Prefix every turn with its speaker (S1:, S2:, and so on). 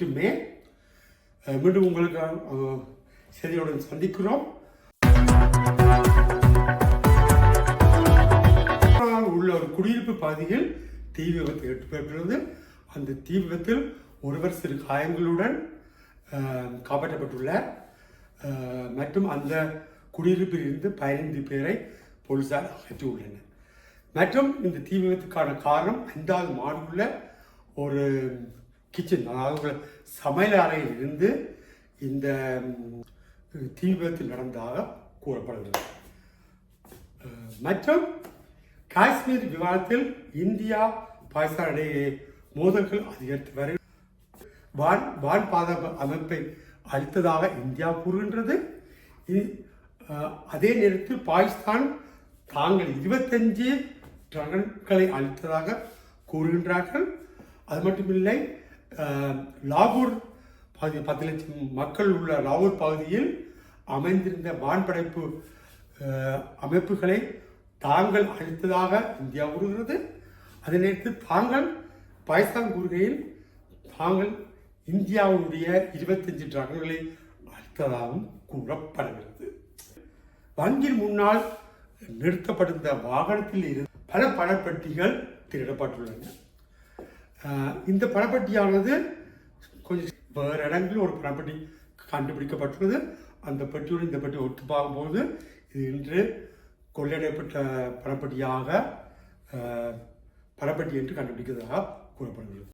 S1: 8 மே. மீண்டும் உங்களுக்கு செய்தியுடன் சந்திக்கிறோம். உள்ள ஒரு குடியிருப்பு பகுதியில் தீ விபத்து ஏற்பட்டுள்ளது. அந்த தீ விபத்தில் ஒருவர் சிறு காயங்களுடன் காப்பாற்றப்பட்டுள்ளார். மற்றும் அந்த குடியிருப்பில் இருந்து 15 பேரை போலீசார் அகற்றியுள்ளனர். மற்றும் இந்த தீ விபத்துக்கான காரணம் 5வது மாடியுள்ள ஒரு கிச்சன், அதாவது சமையல் அறையில் இருந்து இந்த தீ விபத்து நடந்ததாக கூறப்படுகிறது. மற்றும் காஷ்மீர் விவாதத்தில் இந்தியா பாகிஸ்தான் இடையே மோதல்கள் அதிகரித்து வரை வான் பாதுகாப்பு அமைப்பை அளித்ததாக இந்தியா கூறுகின்றது. அதே நேரத்தில் பாகிஸ்தான் தாங்கள் 25 ட்ரகன்களை அளித்ததாக கூறுகின்றார்கள். அது மட்டுமில்லை, லாகூர் பகுதி 10 லட்சம் மக்கள் உள்ள லாகூர் பகுதியில் அமைந்திருந்த வான்படைப்பு அமைப்புகளை தாங்கள் அளித்ததாக இந்தியா கூறுகிறது. அதே நேரத்தில் தாங்கள் பாகிஸ்தான் கூறுகையில் தாங்கள் இந்தியாவுடைய 25 ட்ரகன்களை அளித்ததாகவும் கூறப்படுகிறது. வங்கியில் முன்னால் நிறுத்தப்பட்டிருந்த வாகனத்தில் இருந்து பல பணப்பெட்டிகள் திருடப்பட்டுள்ளன. இந்த பணப்பெட்டியானது கொஞ்சம் வேறு இடங்களில் ஒரு பணப்பெட்டி கண்டுபிடிக்கப்பட்டுள்ளது. அந்த பெட்டியோடு இந்த பெட்டி ஒத்து பார்க்கும்போது இது இன்று கொள்ளையடைப்பட்ட பணப்பெட்டி என்று கண்டுபிடிக்கிறதாக கூறப்படுகிறது.